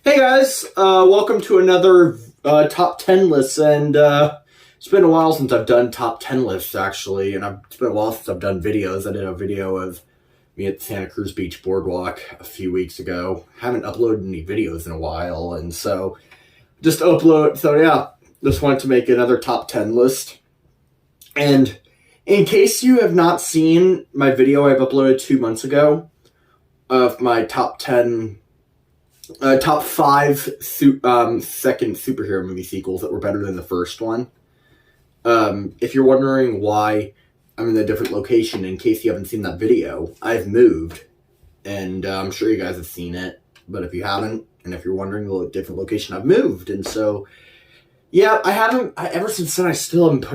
Hey guys, welcome to another top 10 list, and it's been a while since I've done top 10 lists actually, and it's been a while since I've done videos. I did a video of me at the Santa Cruz Beach Boardwalk a few weeks ago. Haven't uploaded any videos in a while, and so just wanted to make another top 10 list. And in case you have not seen my video I've uploaded 2 months ago of my top five second superhero movie sequels that were better than the first one. If you're wondering why I'm in a different location, in case you haven't seen that video, I've moved, and I'm sure you guys have seen it. But if you haven't, and if you're wondering the different location, I've moved, and so yeah, I haven't. Ever since then, I still haven't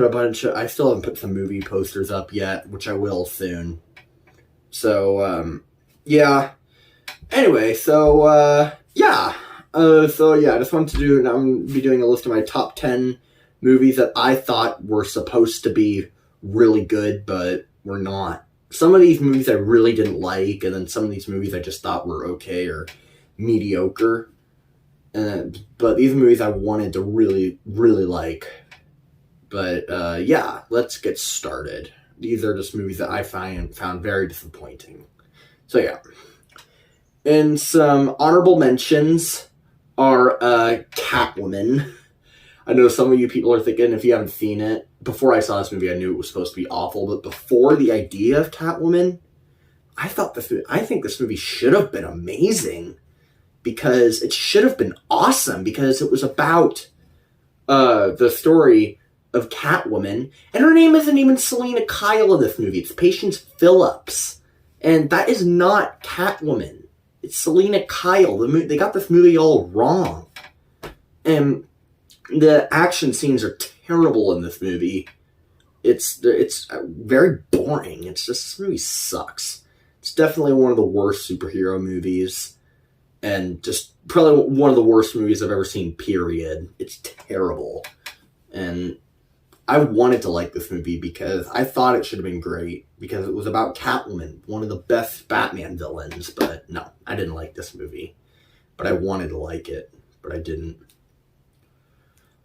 put some movie posters up yet, which I will soon. So yeah. Anyway, I just wanted to I'm going to be doing a list of my top 10 movies that I thought were supposed to be really good, but were not. Some of these movies I really didn't like, and then some of these movies I just thought were okay or mediocre. But these movies I wanted to really, really like. But, let's get started. These are just movies that I found very disappointing. So, yeah. And some honorable mentions are Catwoman. I know some of you people are thinking, if you haven't seen it, before I saw this movie, I knew it was supposed to be awful, but before the idea of Catwoman, I think this movie should have been amazing, because it should have been awesome, because it was about the story of Catwoman, and her name isn't even Selina Kyle in this movie, it's Patience Phillips, and that is not Catwoman. It's Selina Kyle. They got this movie all wrong. And the action scenes are terrible in this movie. It's very boring. It's just, this movie sucks. It's definitely one of the worst superhero movies. And just probably one of the worst movies I've ever seen, period. It's terrible. And I wanted to like this movie because I thought it should have been great, because it was about Catwoman, one of the best Batman villains, but no, I didn't like this movie. But I wanted to like it, but I didn't.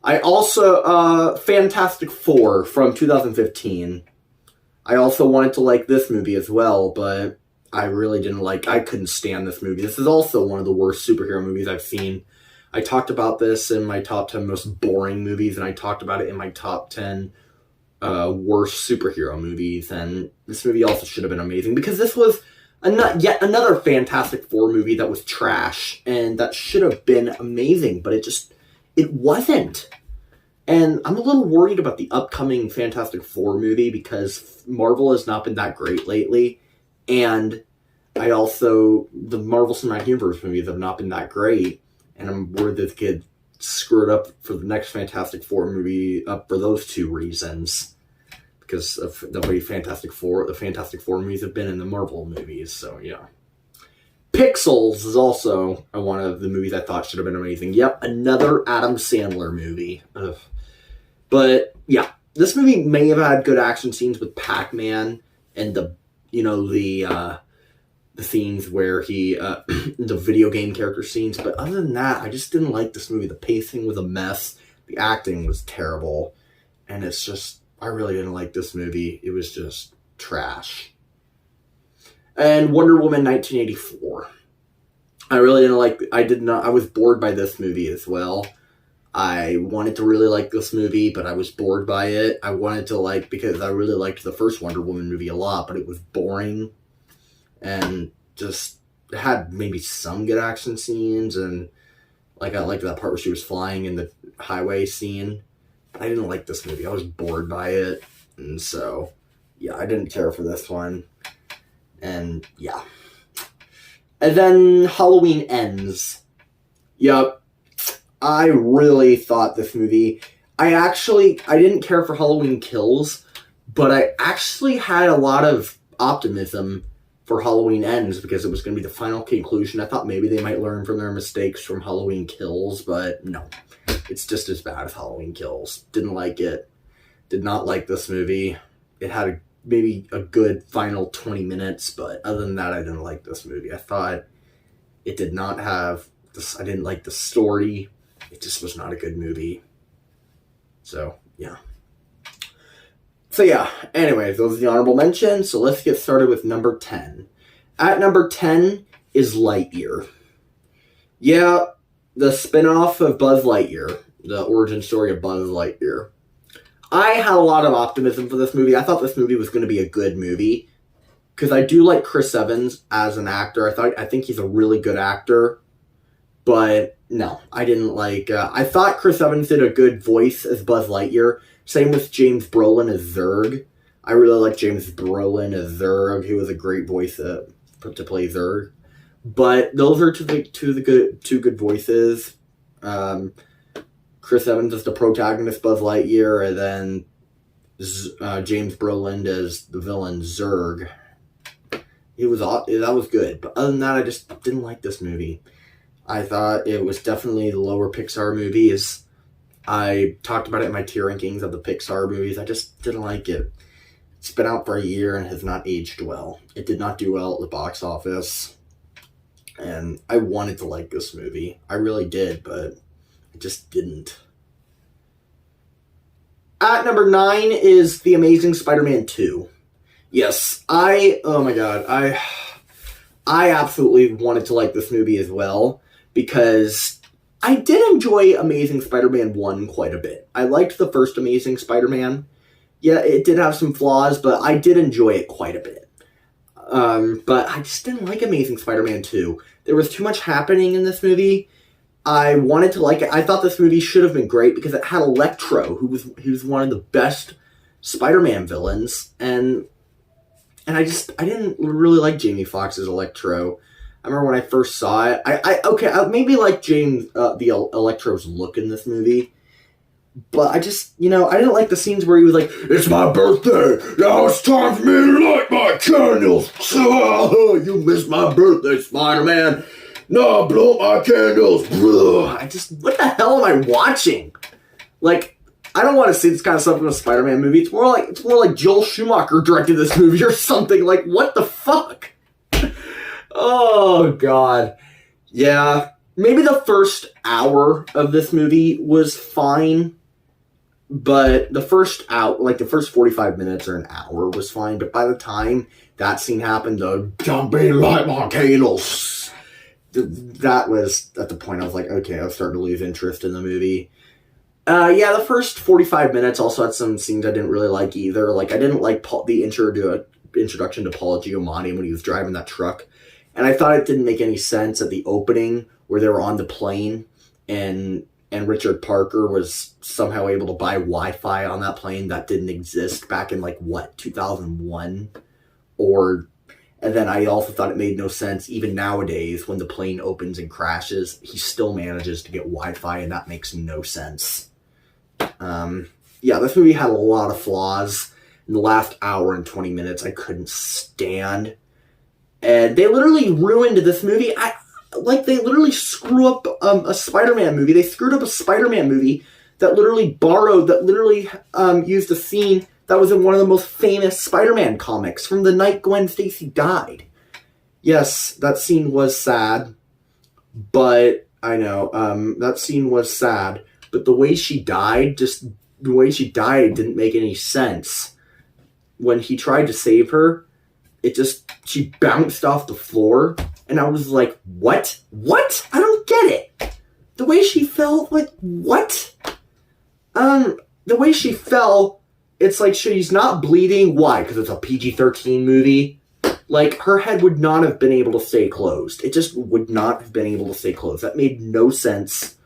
I also, Fantastic Four from 2015. I also wanted to like this movie as well, but I really I couldn't stand this movie. This is also one of the worst superhero movies I've seen. I talked about this in my top 10 most boring movies, and I talked about it in my top 10 worst superhero movies, and this movie also should have been amazing, because this was yet another Fantastic Four movie that was trash, and that should have been amazing, but it wasn't. And I'm a little worried about the upcoming Fantastic Four movie, because Marvel has not been that great lately, and the Marvel Cinematic Universe movies have not been that great. And I'm worried that they could screw it up for the next Fantastic Four movie for those two reasons. Because of the way the Fantastic Four movies have been in the Marvel movies, so yeah. Pixels is also one of the movies I thought should have been amazing. Yep, another Adam Sandler movie. Ugh. But yeah, this movie may have had good action scenes with Pac-Man and the scenes where he, the video game character scenes, but other than that, I just didn't like this movie. The pacing was a mess, the acting was terrible, and I really didn't like this movie. It was just trash. And Wonder Woman 1984. I was bored by this movie as well. I wanted to really like this movie, but I was bored by it. I wanted to because I really liked the first Wonder Woman movie a lot, but it was boring. And just had maybe some good action scenes, and I liked that part where she was flying in the highway scene. I didn't like this movie. I was bored by it, and so yeah, I didn't care for this one. And yeah. And then Halloween Ends. Yep. I really thought this movie, I didn't care for Halloween Kills, but I actually had a lot of optimism for Halloween Ends, because it was going to be the final conclusion. I thought maybe they might learn from their mistakes from Halloween Kills, but no. It's just as bad as Halloween Kills. Didn't like it. Did not like this movie. It had maybe a good final 20 minutes, but other than that, I didn't like this movie. I thought it did not have I didn't like the story. It just was not a good movie. So, yeah. Anyways, those are the honorable mentions. So let's get started with number 10. At number 10 is Lightyear. Yeah, the spin-off of Buzz Lightyear, the origin story of Buzz Lightyear. I had a lot of optimism for this movie. I thought this movie was going to be a good movie because I do like Chris Evans as an actor. I think he's a really good actor, but no, I didn't like. I thought Chris Evans did a good voice as Buzz Lightyear. Same with James Brolin as Zurg. I really like James Brolin as Zurg. He was a great voice to play Zurg. But those are two good voices. Chris Evans as the protagonist, Buzz Lightyear, and then James Brolin as the villain Zurg. That was good. But other than that, I just didn't like this movie. I thought it was definitely the lower Pixar movies. I talked about it in my tier rankings of the Pixar movies. I just didn't like it. It's been out for a year and has not aged well. It did not do well at the box office. And I wanted to like this movie. I really did, but I just didn't. At number 9 is The Amazing Spider-Man 2. Yes, oh my god, I absolutely wanted to like this movie as well, because I did enjoy Amazing Spider-Man 1 quite a bit. I liked the first Amazing Spider-Man. Yeah, it did have some flaws, but I did enjoy it quite a bit. But I just didn't like Amazing Spider-Man 2. There was too much happening in this movie. I wanted to like it. I thought this movie should have been great because it had Electro, who was one of the best Spider-Man villains, and I didn't really like Jamie Foxx's Electro. I remember when I first saw it. I maybe like the Electro's look in this movie, but I just, I didn't like the scenes where he was like, "It's my birthday, now it's time for me to light my candles. You missed my birthday, Spider-Man. No, blow my candles." What the hell am I watching? Like, I don't want to see this kind of stuff in a Spider-Man movie. It's more like Joel Schumacher directed this movie or something. Like, what the fuck? Oh, God. Yeah, maybe the first hour of this movie was fine, but the first 45 minutes or an hour was fine, but by the time that scene happened, "Don't be like my candles," that was at the point I was like, okay, I was starting to lose interest in the movie. The first 45 minutes also had some scenes I didn't really like either. Like, I didn't like the introduction to Paul Giamatti when he was driving that truck. And I thought it didn't make any sense at the opening where they were on the plane and Richard Parker was somehow able to buy Wi-Fi on that plane that didn't exist back in 2001? And then I also thought it made no sense even nowadays when the plane opens and crashes, he still manages to get Wi-Fi, and that makes no sense. This movie had a lot of flaws. In the last hour and 20 minutes, I couldn't stand. And they literally ruined this movie. They literally screw up a Spider-Man movie. They screwed up a Spider-Man movie that literally used a scene that was in one of the most famous Spider-Man comics from the night Gwen Stacy died. Yes, that scene was sad, but I know, that scene was sad, but the way she died didn't make any sense. When he tried to save her, she bounced off the floor, and I was like, what? What? I don't get it. The way she fell, what? The way she fell, it's like she's not bleeding. Why? Because it's a PG-13 movie? Her head would not have been able to stay closed. It just would not have been able to stay closed. That made no sense.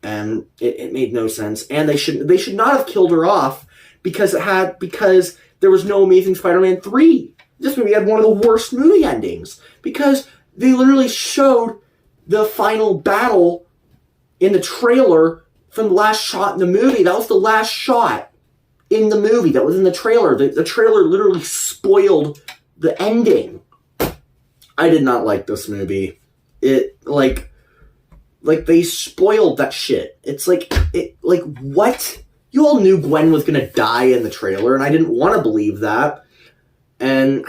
And it made no sense. And they should not have killed her off because there was no Amazing Spider-Man 3. This movie had one of the worst movie endings because they literally showed the final battle in the trailer from the last shot in the movie. That was the last shot in the movie that was in the trailer. The trailer literally spoiled the ending. I did not like this movie. They spoiled that shit. It's what? You all knew Gwen was gonna die in the trailer, and I didn't want to believe that. And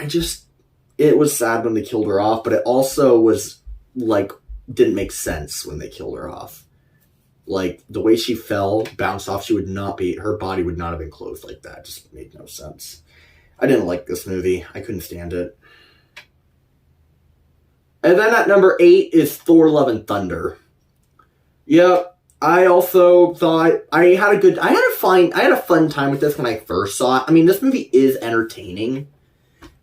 it was sad when they killed her off, but it also was, didn't make sense when they killed her off. Like, the way she fell, bounced off, her body would not have been clothed like that. It just made no sense. I didn't like this movie. I couldn't stand it. And then at number 8 is Thor: Love and Thunder. Yeah, I also thought I had a fun time with this when I first saw it. I mean, this movie is entertaining,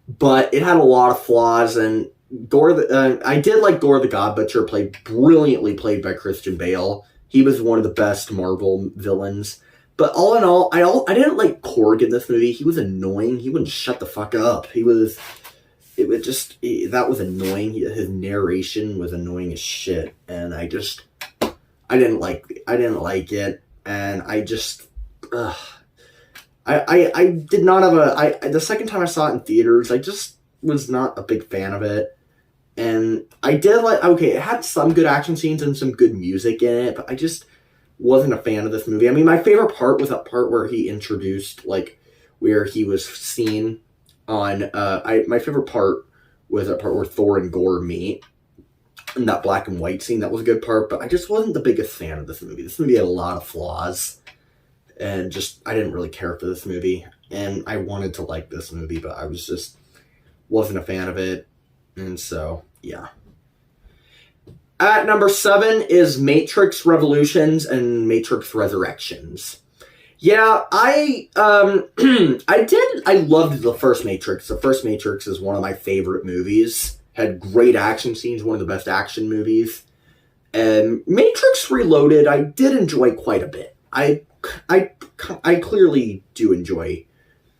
but it had a lot of flaws, and I did like Gore the God Butcher, brilliantly played by Christian Bale. He was one of the best Marvel villains. But all in all, I didn't like Korg in this movie. He was annoying. He wouldn't shut the fuck up. That was annoying. His narration was annoying as shit. And I didn't like it. And I did not have the second time I saw it in theaters, I just was not a big fan of it. And I did it had some good action scenes and some good music in it, but I just wasn't a fan of this movie. I mean, my favorite part was that part where he introduced, where he was seen on, my favorite part was that part where Thor and Gore meet, and that black and white scene. That was a good part, but I just wasn't the biggest fan of this movie. This movie had a lot of flaws, and I didn't really care for this movie, and I wanted to like this movie, but I wasn't a fan of it. And so, yeah. At number 7 is Matrix Revolutions and Matrix Resurrections. Yeah, I loved the first Matrix. The first Matrix is one of my favorite movies. Had great action scenes, one of the best action movies. And Matrix Reloaded, I did enjoy quite a bit. I clearly do enjoy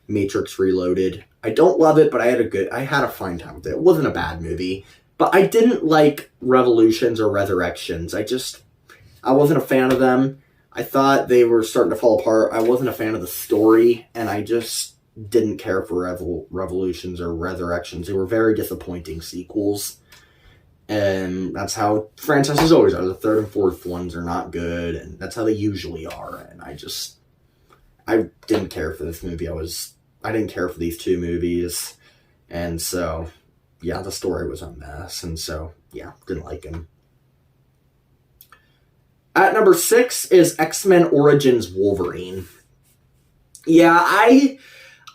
Matrix Reloaded. I don't love it, but I had a fine time with it. It wasn't a bad movie, but I didn't like Revolutions or Resurrections. I wasn't a fan of them. I thought they were starting to fall apart. I wasn't a fan of the story, and I just didn't care for Revolutions or Resurrections. They were very disappointing sequels, and that's how franchises always are. The third and fourth ones are not good, and that's how they usually are, and I didn't care for this movie. I didn't care for these two movies, and so, yeah, the story was a mess, and so, yeah, didn't like them. At number 6 is X-Men Origins Wolverine. Yeah, I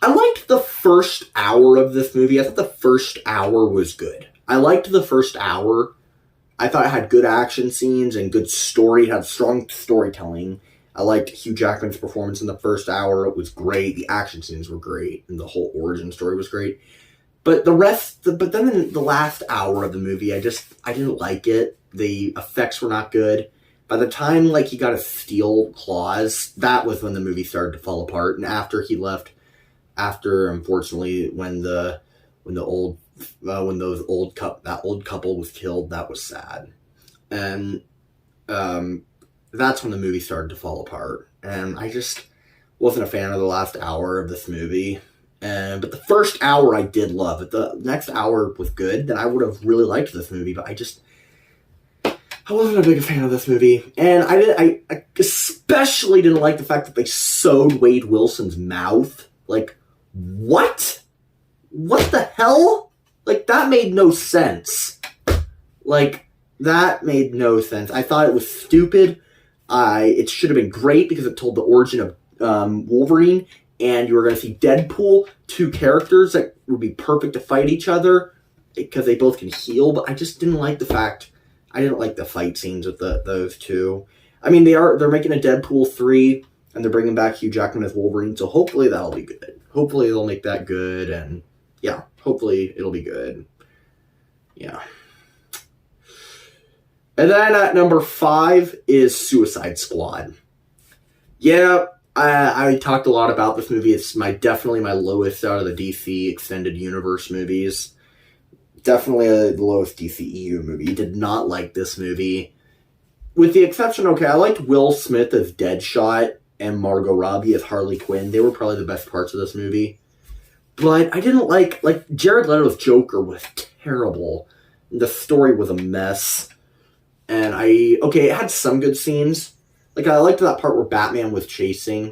liked the first hour of this movie. I thought the first hour was good. I liked the first hour. I thought it had good action scenes and good story. It had strong storytelling. I liked Hugh Jackman's performance in the first hour. It was great. The action scenes were great, and the whole origin story was great. But then in the last hour of the movie, I didn't like it. The effects were not good. By the time he got his steel claws, that was when the movie started to fall apart. And after he left, unfortunately, when that old couple was killed, that was sad. And that's when the movie started to fall apart. And I just wasn't a fan of the last hour of this movie. But the first hour I did love. If the next hour was good, then I would have really liked this movie. But I wasn't a big fan of this movie. And I especially didn't like the fact that they sewed Wade Wilson's mouth. What? What the hell? That made no sense. That made no sense. I thought it was stupid. It should have been great because it told the origin of Wolverine, and you were going to see Deadpool, two characters that would be perfect to fight each other because they both can heal. But I just didn't like the fact. I didn't like the fight scenes with those two. I mean, they're making a Deadpool 3, and they're bringing back Hugh Jackman as Wolverine, so hopefully that'll be good. Hopefully they'll make that good, and yeah, hopefully it'll be good. Yeah. And then at number 5 is Suicide Squad. Yeah, I talked a lot about this movie. It's definitely my lowest out of the DC Extended Universe movies. Definitely the lowest DCEU movie. Did not like this movie. With the exception, I liked Will Smith as Deadshot and Margot Robbie as Harley Quinn. They were probably the best parts of this movie. But I didn't like Jared Leto's Joker was terrible. The story was a mess. And it had some good scenes. I liked that part where Batman was chasing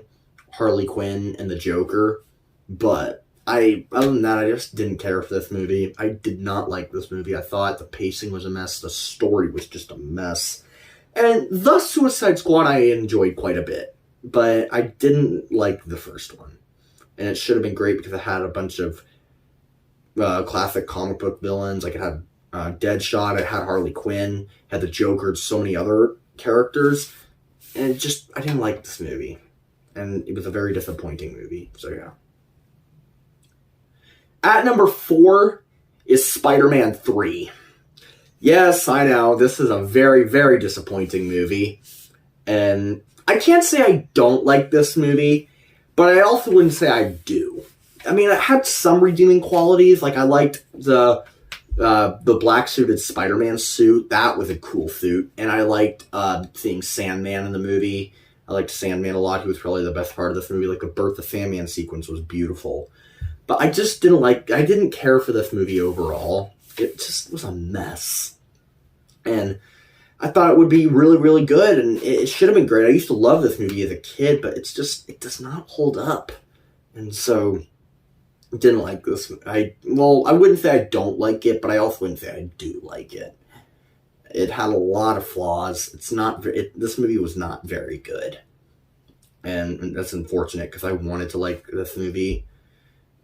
Harley Quinn and the Joker. But other than that, I just didn't care for this movie. I did not like this movie. I thought the pacing was a mess. The story was just a mess. And The Suicide Squad I enjoyed quite a bit, but I didn't like the first one. And it should have been great because it had a bunch of classic comic book villains. Like it had Deadshot, it had Harley Quinn, it had the Joker, and so many other characters. And I didn't like this movie. And it was a very disappointing movie. So yeah. At number 4 is Spider-Man 3. Yes, I know, this is a very, very disappointing movie. And I can't say I don't like this movie, but I also wouldn't say I do. I mean, it had some redeeming qualities. Like, I liked the black-suited Spider-Man suit. That was a cool suit. And I liked seeing Sandman in the movie. I liked Sandman a lot. He was probably the best part of this movie. Like, the Birth of Sandman sequence was beautiful. But I just I didn't care for this movie overall. It just was a mess. And I thought it would be really, really good, and it should have been great. I used to love this movie as a kid, but it does not hold up. And so, I didn't like this. I wouldn't say I don't like it, but I also wouldn't say I do like it. It had a lot of flaws. This movie was not very good. And that's unfortunate, because I wanted to like this movie.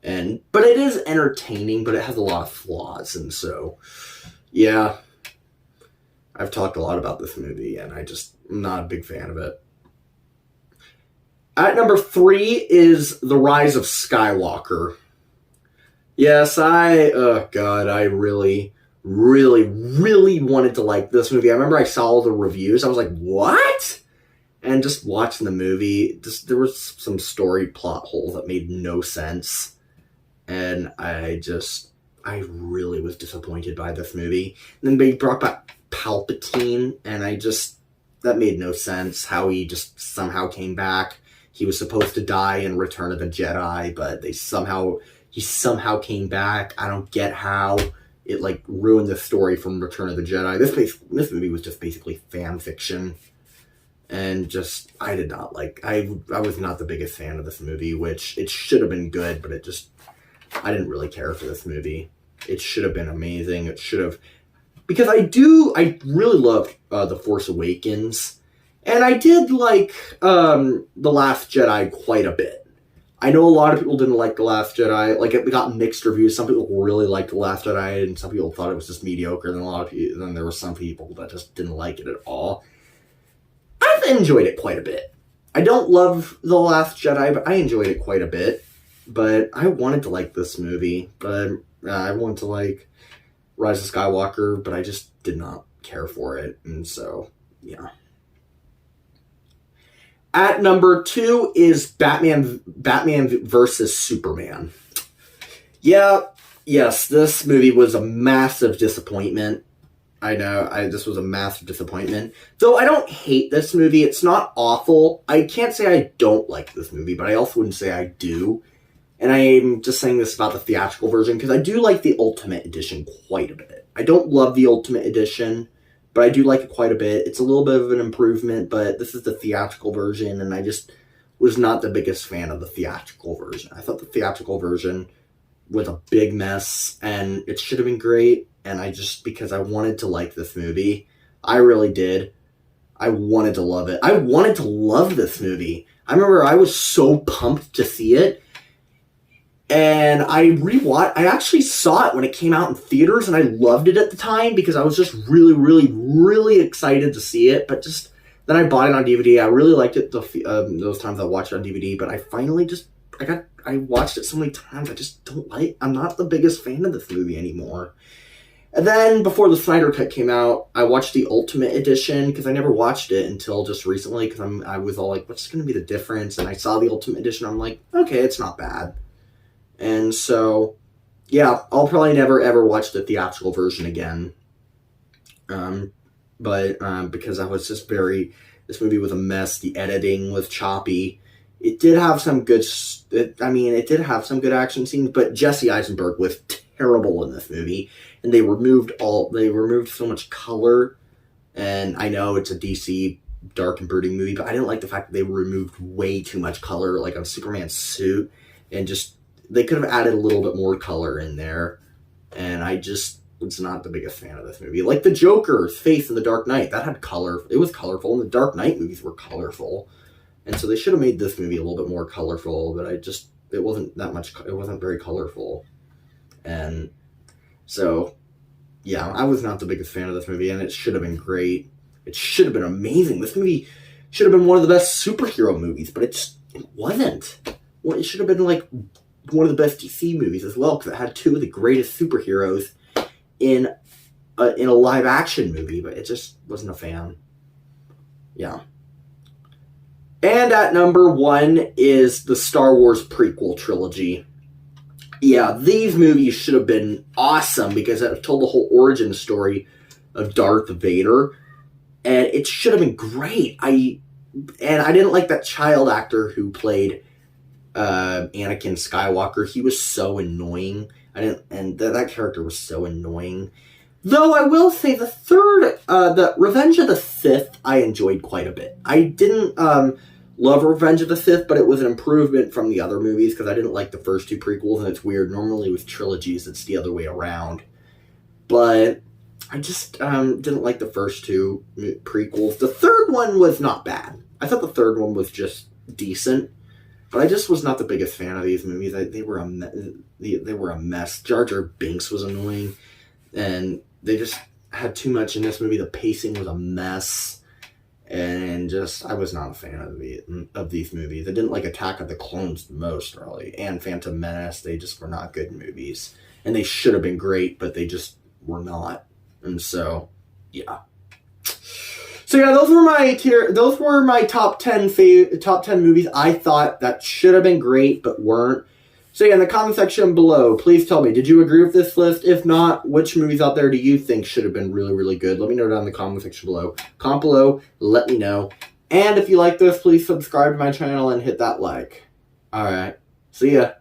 But it is entertaining, but it has a lot of flaws, and so, yeah. I've talked a lot about this movie, and I'm not a big fan of it. At number 3 is The Rise of Skywalker. Yes, I really, really, really wanted to like this movie. I remember I saw all the reviews. I was like, what? And just watching the movie, there was some story plot holes that made no sense. And I really was disappointed by this movie. And then they brought back Palpatine, and that made no sense, how he just somehow came back. He was supposed to die in Return of the Jedi, but he somehow came back. I don't get how it ruined the story from Return of the Jedi. This movie was just basically fan fiction, and I did not like. I was not the biggest fan of this movie, which it should have been good, but I didn't really care for this movie. It should have been amazing. It should have, because I really loved The Force Awakens, and I did like The Last Jedi quite a bit. I know a lot of people didn't like The Last Jedi. Like, it got mixed reviews. Some people really liked The Last Jedi, and some people thought it was just mediocre. And then there were some people that just didn't like it at all. I've enjoyed it quite a bit. I don't love The Last Jedi, but I enjoyed it quite a bit. But I wanted to like this movie, but I wanted to like Rise of Skywalker, but I just did not care for it, and so, yeah. At number 2 is Batman versus Superman. Yes, this movie was a massive disappointment. I know, this was a massive disappointment. Though I don't hate this movie, it's not awful. I can't say I don't like this movie, but I also wouldn't say I do. And I'm just saying this about the theatrical version, because I do like the Ultimate Edition quite a bit. I don't love the Ultimate Edition, but I do like it quite a bit. It's a little bit of an improvement, but this is the theatrical version, and I just was not the biggest fan of the theatrical version. I thought the theatrical version was a big mess, and it should have been great, and because I wanted to like this movie, I really did. I wanted to love it. I wanted to love this movie. I remember I was so pumped to see it, and I actually saw it when it came out in theaters, and I loved it at the time because I was just really, really, really excited to see it. But then I bought it on DVD. I really liked it those times I watched it on DVD. But I finally I watched it so many times. I'm not the biggest fan of this movie anymore. And then before the Snyder Cut came out, I watched the Ultimate Edition because I never watched it until just recently because I was all like, what's going to be the difference? And I saw the Ultimate Edition. I'm like, okay, it's not bad. And so, yeah, I'll probably never ever watch the theatrical version again. Because I was just this movie was a mess. The editing was choppy. It did have some good, it did have some good action scenes, but Jesse Eisenberg was terrible in this movie. And they removed so much color. And I know it's a DC dark and brooding movie, but I didn't like the fact that they removed way too much color, like on Superman's suit, and they could have added a little bit more color in there, and I just was not the biggest fan of this movie. Like the Joker's face in The Dark Knight, that had color. It was colorful, and the Dark Knight movies were colorful, and so they should have made this movie a little bit more colorful. But it wasn't that much. It wasn't very colorful, and so yeah, I was not the biggest fan of this movie, and it should have been great. It should have been amazing. This movie should have been one of the best superhero movies, but it wasn't. Well, it should have been like one of the best DC movies as well, because it had two of the greatest superheroes in a live action movie, but it just wasn't a fan. Yeah. And at number 1 is the Star Wars prequel trilogy. Yeah, these movies should have been awesome because it told the whole origin story of Darth Vader, and it should have been great. I didn't like that child actor who played Anakin Skywalker. He was so annoying. That character was so annoying. Though I will say the Revenge of the Sith, I enjoyed quite a bit. I didn't love Revenge of the Sith, but it was an improvement from the other movies because I didn't like the first 2 prequels, and it's weird. Normally with trilogies, it's the other way around. But I just didn't like the first 2 prequels. The third one was not bad. I thought the third one was just decent. But I just was not the biggest fan of these movies. They were a mess. Jar Jar Binks was annoying, and they just had too much in this movie. The pacing was a mess, and just I was not a fan of these movies. I didn't like Attack of the Clones the most, really, and Phantom Menace. They just were not good movies, and they should have been great, but they just were not. And so, yeah. So yeah, those were my top 10 movies I thought that should have been great but weren't. So yeah, in the comment section below, please tell me, did you agree with this list? If not, which movies out there do you think should have been really, really good? Let me know down in the comment section below. Comment below, let me know. And if you like this, please subscribe to my channel and hit that like. Alright, see ya.